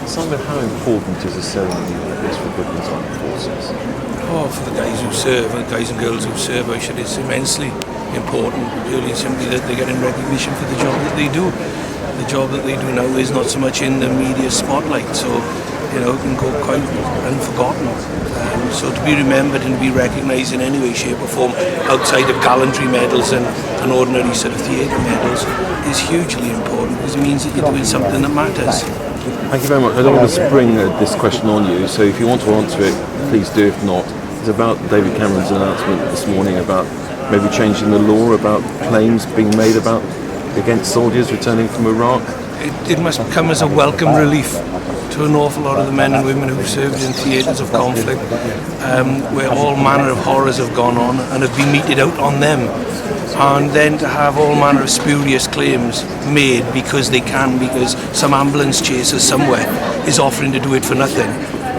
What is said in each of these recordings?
Simon, how important is a ceremony like this for Britain's armed forces? Oh, for the guys who serve, and guys and girls who serve, I should, it's immensely important, purely and simply that they're getting recognition for the job that they do. The job that they do now is not so much in the media spotlight, so it can go quite unforgotten. So to be remembered and to be recognised in any way, shape or form outside of gallantry medals and ordinary sort of theatre medals is hugely important, because it means that you're doing something that matters. Thank you very much. I don't want to spring this question on you, so if you want to answer it, please do. If not, it's about David Cameron's announcement this morning about maybe changing the law about claims being made against soldiers returning from Iraq. It must come as a welcome relief to an awful lot of the men and women who've served in theatres of conflict, where all manner of horrors have gone on and have been meted out on them. And then to have all manner of spurious claims made because they can, because some ambulance chaser somewhere is offering to do it for nothing.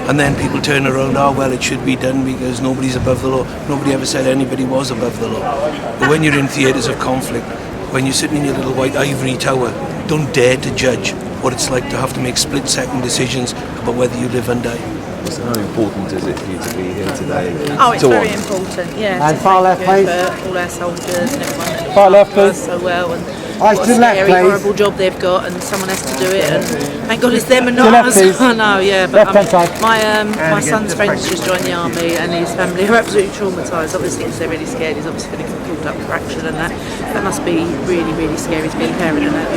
And then people turn around, well, it should be done because nobody's above the law. Nobody ever said anybody was above the law. But when you're in theatres of conflict, when you're sitting in your little white ivory tower, don't dare to judge what it's like to have to make split-second decisions about whether you live and die. So how important is it for you to be here today? Oh, it's very important, yeah. And far left, please. For all our soldiers and everyone that far left, please. so well, and Eyes what to a left, scary, please. horrible job they've got, and someone has to do it, and thank God it's them and not left, us. please. I know, yeah, but Left-hand side. my son's friends just joined the army, and his family are absolutely traumatised, obviously, because they're really scared. He's obviously going to get called up for action, and that must be really, really scary to be a parent and have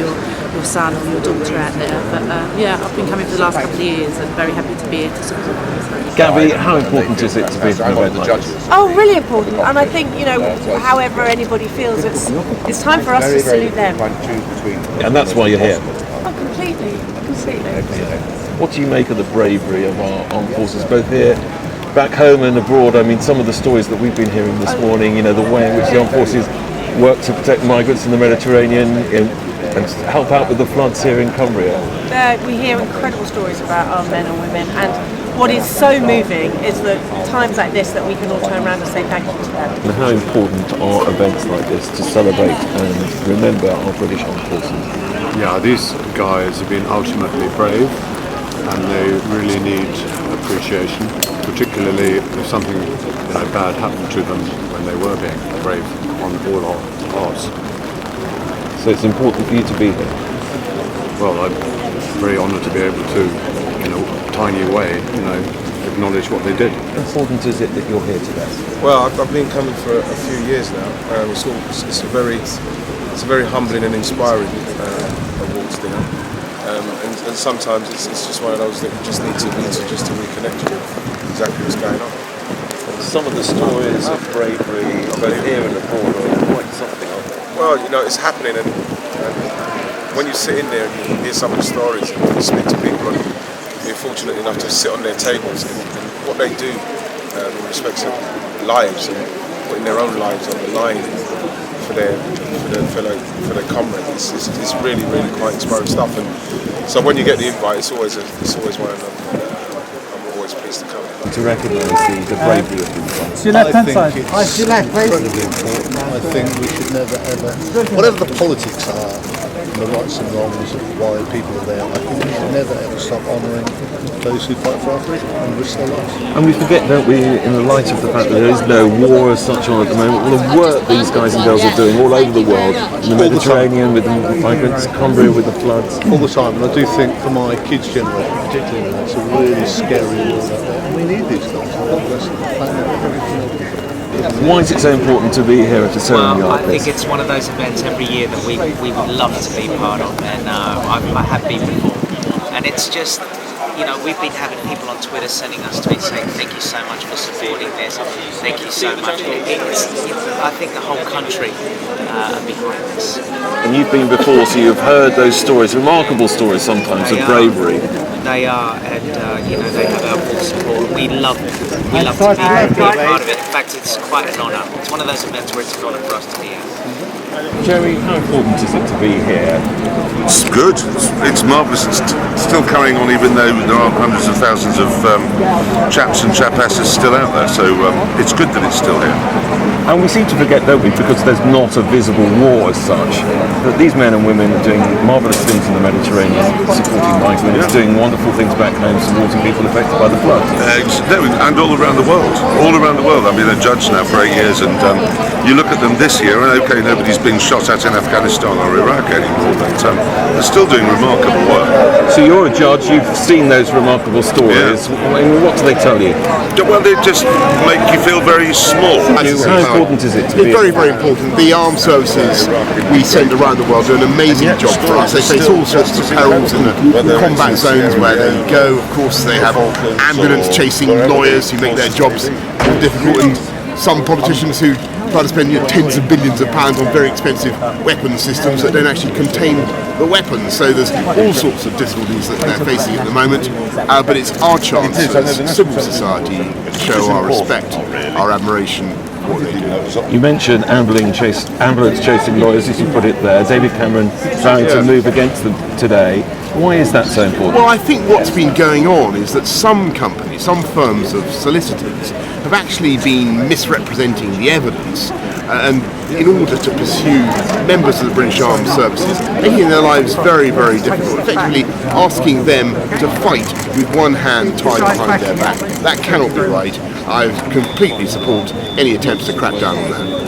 your son or your daughter out there. But yeah, I've been coming for the last couple of years and very happy to be here to support them. So. Gaby, how important is it to be at an event like this? Oh, really important. And I think, however anybody feels, it's time for us to salute them. And that's why you're here. Oh, completely. What do you make of the bravery of our armed forces, both here, back home and abroad? I mean, some of the stories that we've been hearing this morning, the way in which the armed forces work to protect migrants in the Mediterranean and help out with the floods here in Cumbria. We hear incredible stories about our men and women, and what is so moving is that times like this that we can all turn around and say thank you to them. And how important are events like this to celebrate and remember our British armed forces? Yeah, these guys have been ultimately brave, and they really need appreciation, particularly if something bad happened to them when they were being brave on all our parts. So it's important for you to be here? Well, I'm very honoured to be able to, in a tiny way, acknowledge what they did. How important is it that you're here today? Well, I've been coming for a few years now. It's a very humbling and inspiring awards dinner, and sometimes it's just one of those that you just need to reconnect with exactly what's going on. Some of the stories of bravery, both here and abroad, are quite something, aren't they? Well, it's happening, and when you sit in there and you hear some of the stories and you speak to people, and you're fortunate enough to sit on their tables, and what they do in respect to lives and putting their own lives on the line for their comrades, it's really, really quite inspiring stuff. And so when you get the invite, it's always one of them. I'm always pleased to come. To recognise the bravery of these guys. To your left-hand side. Eyes to your left, please. Incredibly important. I think we should never ever, whatever the politics are, and the rights and wrongs of why people are there, I think we should never ever stop honouring those who fight for our freedom and risk their lives. And we forget, don't we, in the light of the fact that there is no war as such on at the moment, all the work these guys and girls are doing all over the world, in the Mediterranean with the migrants, Cumbria with the floods. All the time, and I do think for my kids' generation particularly, it's a really scary world out there, and we need these guys. God bless them, Why is it so important to be here at a ceremony like I this? think it's one of those events every year that we would love to be part of, and I have been before. And it's just, we've been having people on Twitter sending us tweets saying thank you so much for supporting this, thank you so much. I think the whole country are behind this. And you've been before, so you've heard those stories, remarkable stories sometimes of bravery. They are, and they have our full support. We love to be a part of it. In fact, it's quite an honour. It's one of those events where it's an honour for us to be here. Jerry, how important is it to be here? It's good. It's marvellous. It's still carrying on, even though there are hundreds of thousands of chaps and chapasses still out there. So it's good that it's still here. And we seem to forget, don't we, because there's not a visible war as such, that these men and women are doing marvellous things in the Mediterranean, supporting migrants, doing wonderful things back home, supporting people affected by the flood. And all around the world. All around the world. I mean, they're judged now for 8 years, and you look at them this year, and okay, nobody's being shot at in Afghanistan or Iraq anymore, but they're still doing remarkable work. So you're a judge, you've seen those remarkable stories. I mean, what do they tell you? Well, they just make you feel very small. How important is it to be? It's very, very important. The armed services we send around the world do an amazing job for us. They face all sorts of perils in the combat zones where they go. Of course, they have ambulance chasing lawyers who make their jobs more difficult, and some politicians who try to spend tens of billions of pounds on very expensive weapon systems that don't actually contain the weapons. So there's all sorts of difficulties that they're facing at the moment. But it's our chance as civil society to show our respect, our admiration. You mentioned ambulance chasing lawyers, as you put it there. David Cameron trying to move against them today. Why is that so important? Well, I think what's been going on is that some companies, some firms of solicitors have actually been misrepresenting the evidence and in order to pursue members of the British Armed Services, making their lives very, very difficult, effectively asking them to fight with one hand tied behind their back. That cannot be right. I completely support any attempts to crack down on that.